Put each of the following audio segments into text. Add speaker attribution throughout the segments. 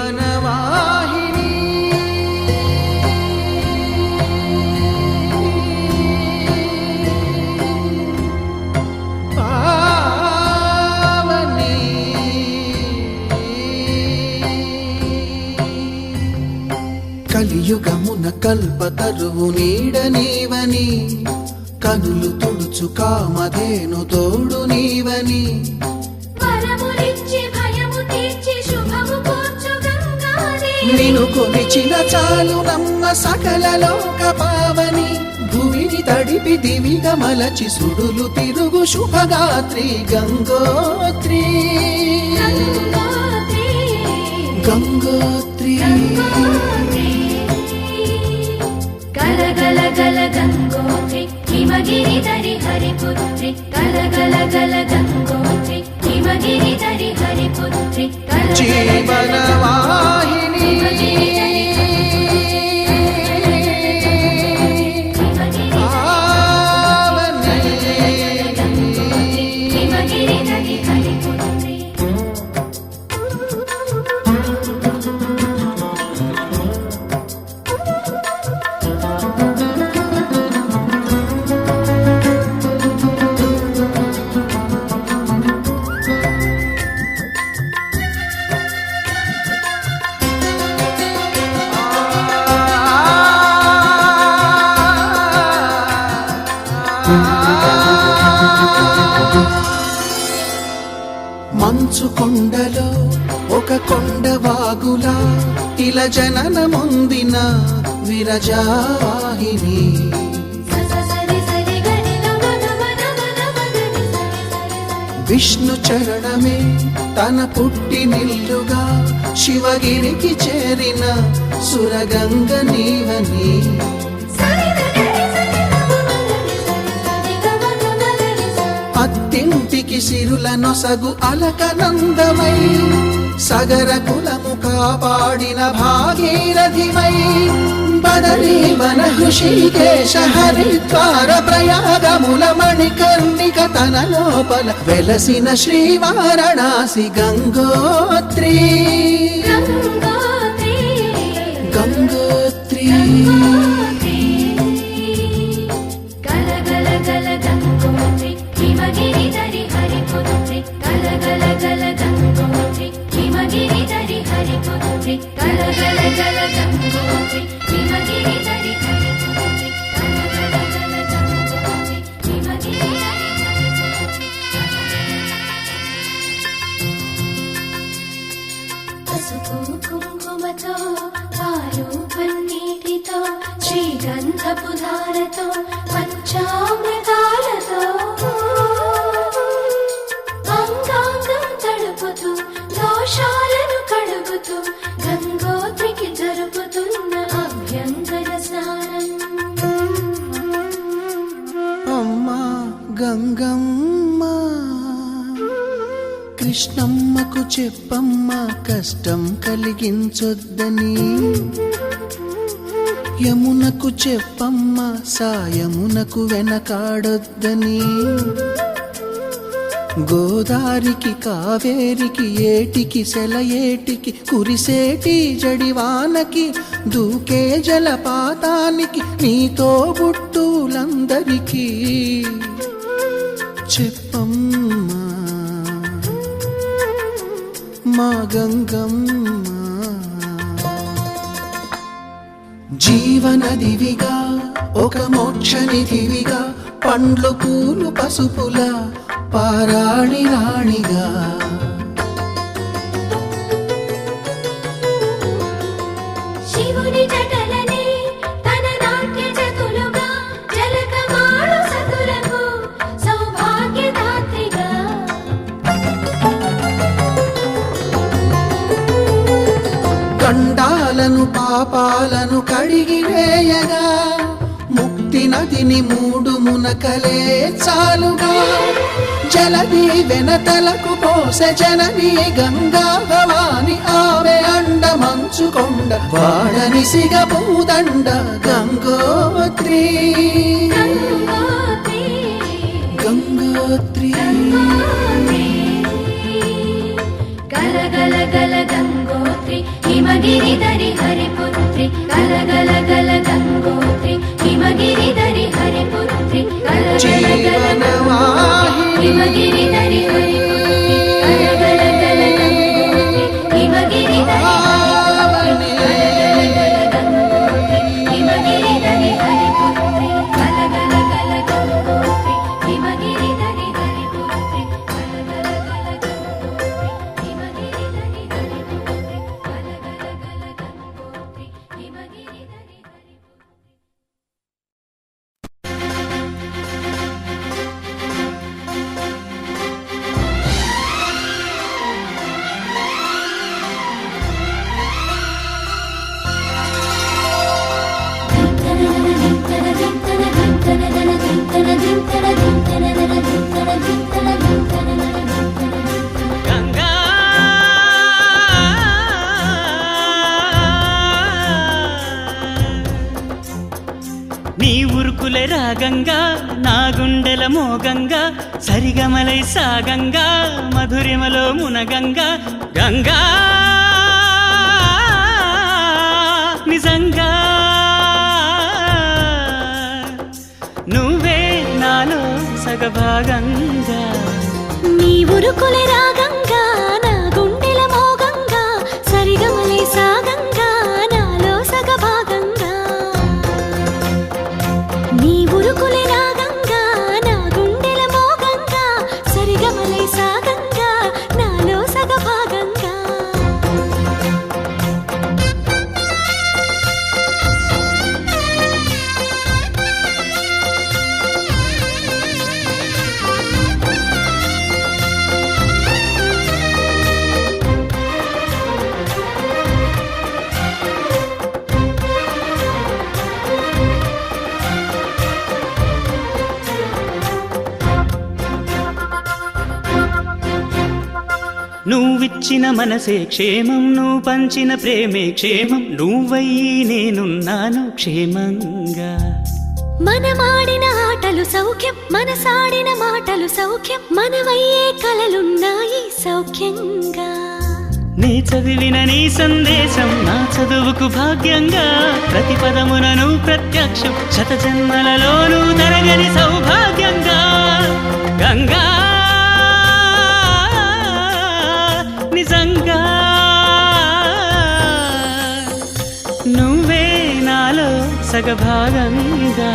Speaker 1: జీవనవాహిని పావని కలియుగమున కల్పతరువు నీడ నీవని కనులు తుడుచు కామధేను తోడు నీవని నిను కొలిచిన చాలు నమ్మ సకల లోక పావని భూమిని తడిపి దివిగా మలచి సుడులు తిరుగు శుభగాత్రి గంగోత్రి గంగోత్రి
Speaker 2: గల గల గల గంగోత్రి హిమగిరి ధరి హరిపుత్రి గల గల గల గంగోత్రి హిమగిరి ధరి హరిపుత్రి
Speaker 1: జీవనవాహిని
Speaker 2: హిమగిరి ధరి హరిపుత్రి
Speaker 1: మంచు కొండలో ఒక కొండ వాగులా ఇలా జననముందిన విరజావాహిని విష్ణు చరణమే తన పుట్టినిల్లుగా శివగిరికి చేరిన సురగంగ నీవని అత్తింటికి సిరుల నొసగు అలకనందమై సగర కులము కాపాడిన భాగీరథివై బదరీవన హృషికేశ హరిద్వార ప్రయాగముల మణికర్ణిక తన లోపల వెలసిన శ్రీవారణాసి గంగోత్రి గంగోత్రి
Speaker 2: గల గల గల గంగోత్రి హిమగిరి ధరి హరిపుత్రి గల గల గల గంగోత్రి హిమగిరి ధరి హరిపుత్రి గల గల గల గంగోత్రి హిమగిరి ధరి హరిపుత్రి గల గల గల గంగోత్రి హిమగిరి ధరి హరిపుత్రి పసుపు కుంకుమతో పాలు పన్నీటితో శ్రీగంధపు ధారతో పంచామృతాలతో అంగాంగం తడుపుతూ దోషాలను కడుగుతూ గంగోత్రికి జరుపుతున్న అభ్యంగన స్నానం
Speaker 1: అమ్మా గంగమ్మ కృష్ణమ్మకు చెప్పమ్మా కష్టం కలిగించొద్దని యమునకు చెప్పమ్మా సాయమునకు వెనకాడొద్దని గోదారికి కావేరికి ఏటికి సెలయేటికి కురిసేటి జడివానకి దూకే జలపాతానికి నీతో బుట్టులందరికీ చెప్పమ్మా మా గంగమ్మ జీవనదివిగా ఒక మోక్షనిధివిగా పండ్లు పూలు పసుపుల పారాణి రాణిగా
Speaker 2: శివుని జటలనే తన నాట్య జతులుగా జలకమాడు సతులకు సౌభాగ్యదాత్రిగా
Speaker 1: గండాలను పాపాలను కడిగివేయగా ముక్తి నదిని మూడు మునకలే చాలుగా జలది వెనతలకు పోసె జనని గంగా భవాని ఆమె అండ మంచుకొండ వాడని సిగ పూదండ గంగోత్రి గంగోత్రి
Speaker 2: హిమగిరిధరి హరిపుత్రి గలగల గంగోత్రి హిమగిరిధరి హరిపుత్రి గలగల గంగోత్రి హిమగిరిధరి హరిపుత్రి గలగల గంగోత్రి హిమగిరిధరి హరిపుత్రి గలగల గంగోత్రి హిమగిరిధరి హరిపుత్రి గలగల గంగోత్రి హిమగిరిధరి
Speaker 3: గంగా నీ ఉరుకులే రాగంగా నా గుండెల మోగంగా సరిగమలై సాగంగా మధురిమలో మునగంగా గంగా నిజంగా నువ్వే నాలో సగభాగంగా
Speaker 2: నీ ఉరుకులే రాగంగా నా గుండెల మోగంగా సరిగమలే సాగంగా నాలో సగభాగంగా నీ ఉరుకులే రాగంగా నా గుండెల మోగంగా సరిగమలే సాగంగా నాలో సగభాగంగా
Speaker 3: నువ్విచ్చిన మనసే క్షేమం నువ్వు పంచిన ప్రేమే క్షేమం నువ్వయ్యి నేనున్నాను క్షేమంగా
Speaker 2: మనమాడిన ఆటలు సౌఖ్యం మనసాడిన మాటలు సౌఖ్యం మనవయ్యే కలలున్నాయి సౌఖ్యంగా
Speaker 3: నీ చదివిన నీ సందేశం నా చదువుకు భాగ్యంగా ప్రతి పదమునను ప్రత్యక్షం శత జన్మలలోనూ తరగని సౌభాగ్యంగా గంగా నిజంగా నువ్వే నాలో సగభాగంగా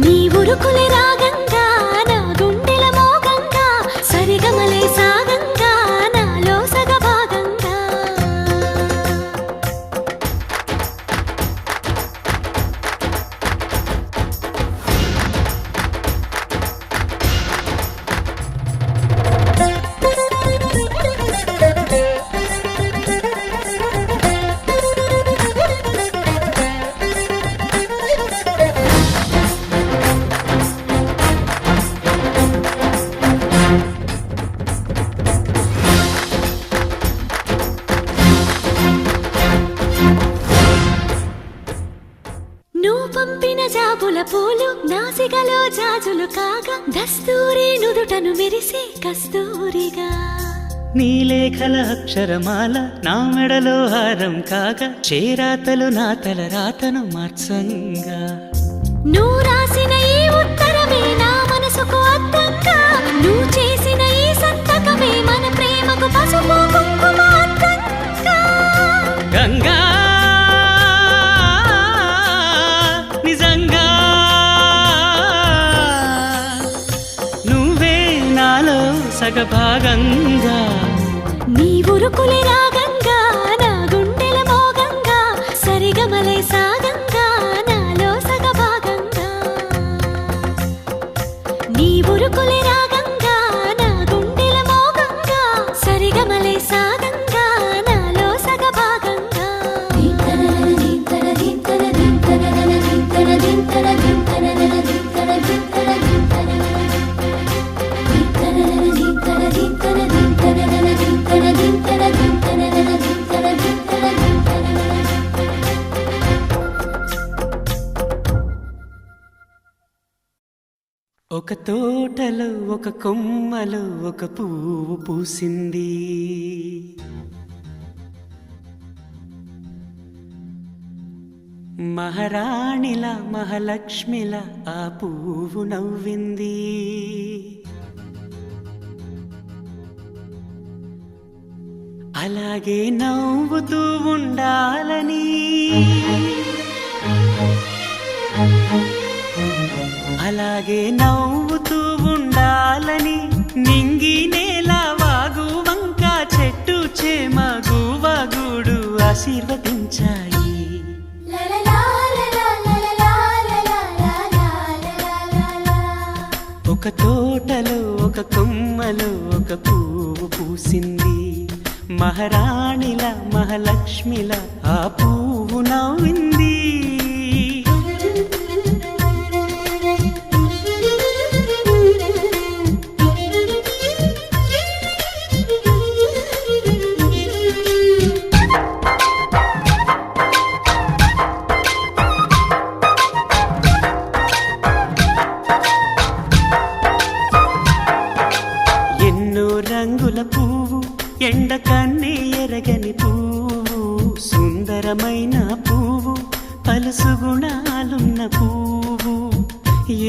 Speaker 2: నీ ఉరుకులే రాగంగా నా గుండెల మోగంగా సరిగమలే సాగంగా నాలో సగభాగంగా నువ్వు పంపిన జాబుల పూలు నాసికలో జాజులు కాగా దస్తూరి నుదుటను మెరిసే కస్తూరిగా
Speaker 3: నీ లేఖల అక్షరమాల నా మెడలో హారం కాగా చేరాతలు నా తల రాతను మార్చంగా
Speaker 2: నువ్వు రాసిన ఈ ఉత్తరమే నా మనసుకు అర్థంగా నువ్వు చేసిన ఈ సంతకమే మన ప్రేమకు పసుపు కుంకుమ అర్థంగా
Speaker 3: గంగా నిజంగా నువ్వే నాలో సగభాగంగా
Speaker 2: నీ ఉరుకులే రాగంగా నా గుండెల మోగంగా సరిగమలే సాగంగా నాలో సగభాగంగా నీ ఉరుకులే రాగంగా నా గుండెల మోగంగా సరిగమలే సాగంగా నాలో సగభాగంగా
Speaker 3: ఒక తోటలో ఒక కొమ్మలో ఒక పువ్వు పూసింది మహారాణిలా మహాలక్ష్మిలా ఆ పువ్వు నవ్వింది అలాగే నవ్వుతూ ఉండాలని అలాగే నవ్వుతూ ఉండాలని నింగి నేల వాగు వంక చెట్టు చేమ గువగూడు ఆశీర్వదించాయి ఒక తోటలో ఒక కొమ్మలో ఒక పువ్వు పూసింది మహారాణిల మహాలక్ష్మిల ఆ పువ్వు నవ్వింది రంగుల పువ్వు ఎండ కన్నే ఎరగని పువ్వు సుందరమైన పువ్వు పలుసు గుణాలున్న పువ్వు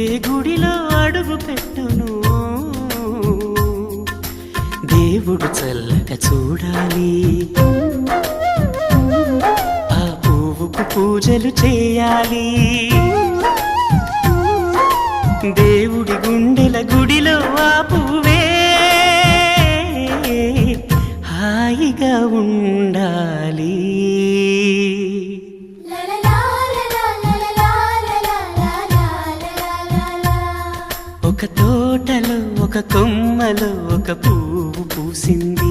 Speaker 3: ఏ గుడిలో అడుగు పెట్టును దేవుడు చల్లగా చూడాలి ఆ పువ్వుకు పూజలు చేయాలి దేవుడి గుండెల గుడిలో ఆ పువ్వే హాయిగా ఉండాలి ఒక తోటలో ఒక కొమ్మలో ఒక పువ్వు పూసింది